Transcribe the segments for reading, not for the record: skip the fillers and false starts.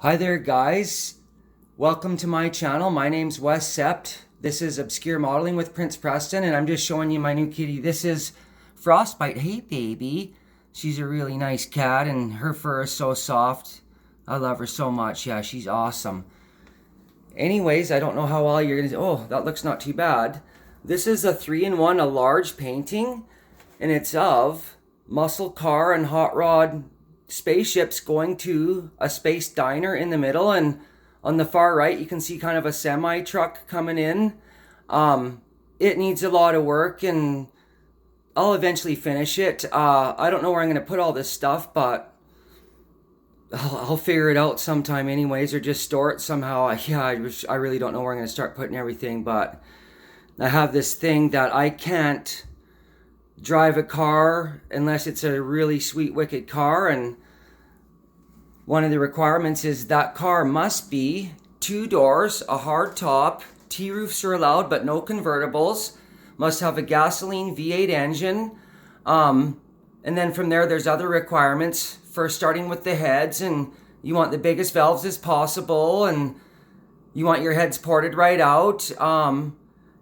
Hi there, guys. Welcome to my channel. My name's Wes Sept. This is Obscure Modeling with Prince Preston, and I'm just showing you my new kitty. This is Frostbite. Hey, baby. She's a really nice cat, and her fur is so soft. I love her so much. Yeah, she's awesome. Anyways, I don't know how well you're gonna. Oh, that looks not too bad. This is a 3-in-1, a large painting, and it's of muscle car and hot rod spaceships going to a space diner in the middle, and on the far right you can see kind of a semi truck coming in. It needs a lot of work, and I'll eventually finish it. I don't know where I'm going to put all this stuff, but I'll figure it out sometime anyways, or just store it somehow. I really don't know where I'm going to start putting everything, but I have this thing that I can't drive a car unless it's a really sweet, wicked car, and one of the requirements is that car must be 2 doors, a hard top, T-roofs are allowed but no convertibles, must have a gasoline V8 engine, and then from there there's other requirements for starting with the heads, and you want the biggest valves as possible, and you want your heads ported right out.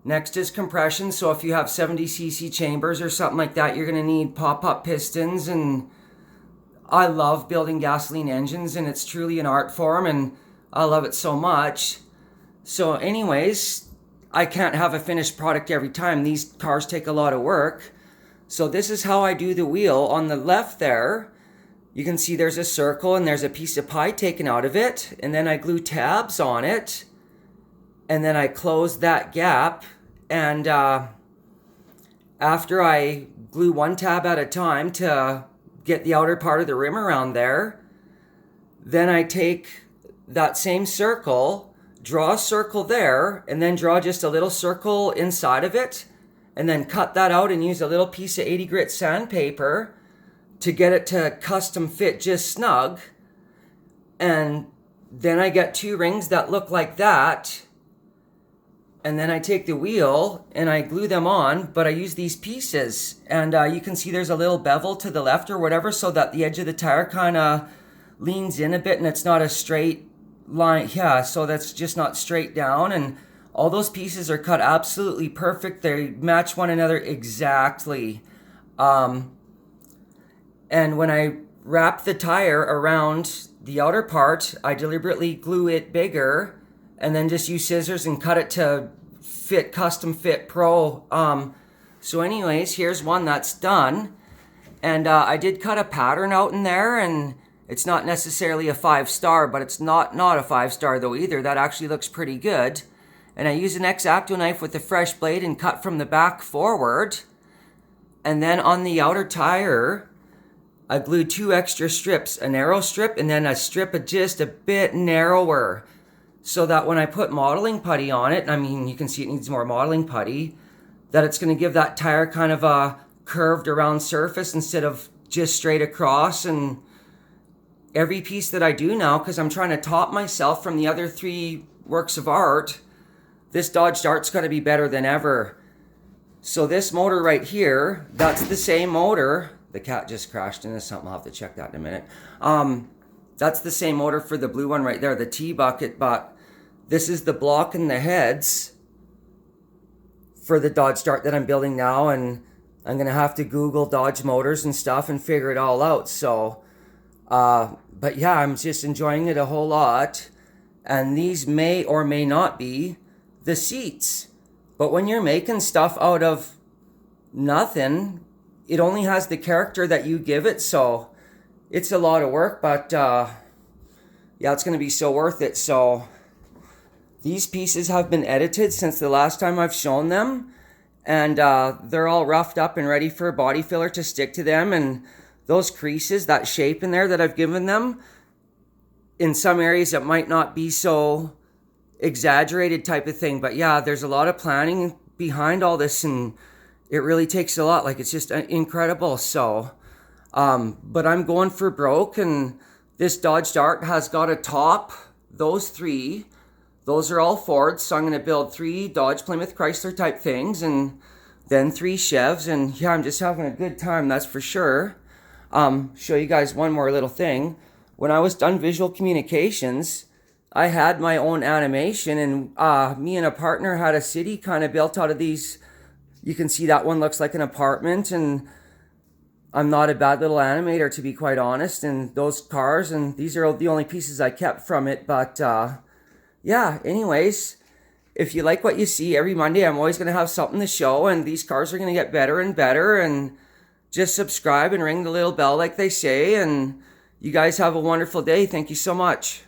Next is compression, so if you have 70cc chambers or something like that, you're going to need pop-up pistons, and I love building gasoline engines, and it's truly an art form, and I love it so much. So anyways, I can't have a finished product every time. These cars take a lot of work. So this is how I do the wheel. On the left there, you can see there's a circle and there's a piece of pie taken out of it, and then I glue tabs on it, and then I close that gap. And after I glue one tab at a time to get the outer part of the rim around there, then I take that same circle, draw a circle there, and then draw just a little circle inside of it, and then cut that out and use a little piece of 80 grit sandpaper to get it to custom fit just snug. And then I get 2 rings that look like that. And then I take the wheel and I glue them on, but I use these pieces. And you can see there's a little bevel to the left or whatever, so that the edge of the tire kind of leans in a bit and it's not a straight line. Yeah, so that's just not straight down. And all those pieces are cut absolutely perfect. They match one another exactly. And when I wrap the tire around the outer part, I deliberately glue it bigger, and then just use scissors and cut it to fit custom fit pro. So anyways, here's one that's done, and I did cut a pattern out in there, and it's not necessarily a 5-star, but it's not a 5-star though either. That actually looks pretty good. And I use an X-Acto knife with a fresh blade and cut from the back forward, and then on the outer tire I glued 2 extra strips, a narrow strip and then a strip just a bit narrower, so that when I put modeling putty on it, I mean, you can see it needs more modeling putty, that it's going to give that tire kind of a curved around surface instead of just straight across. And every piece that I do now, because I'm trying to top myself from the other 3 works of art, this Dodge Dart's got to be better than ever. So this motor right here, that's the same motor. The cat just crashed into something. I'll have to check that in a minute. That's the same motor for the blue one right there, the T-bucket, but this is the block and the heads for the Dodge Dart that I'm building now, and I'm going to have to Google Dodge motors and stuff and figure it all out. So, but yeah, I'm just enjoying it a whole lot, and these may or may not be the seats. But when you're making stuff out of nothing, it only has the character that you give it, so it's a lot of work, but yeah, it's going to be so worth it. So these pieces have been edited since the last time I've shown them, and they're all roughed up and ready for a body filler to stick to them. And those creases, that shape in there that I've given them, in some areas it might not be so exaggerated type of thing, but yeah, there's a lot of planning behind all this, and it really takes a lot. Like, it's just incredible. So but I'm going for broke, and this Dodge Dart has got a top. Those 3, those are all Fords, so I'm going to build 3 Dodge Plymouth Chrysler type things, and then 3 Chevs, and yeah, I'm just having a good time, that's for sure. Show you guys one more little thing. when I was done visual communications, I had my own animation, and me and a partner had a city kind of built out of these. You can see that one looks like an apartment, and I'm not a bad little animator, to be quite honest. And those cars, and these are the only pieces I kept from it. But yeah, anyways, if you like what you see every Monday, I'm always going to have something to show, and these cars are going to get better and better. And just subscribe and ring the little bell, like they say. And you guys have a wonderful day. Thank you so much.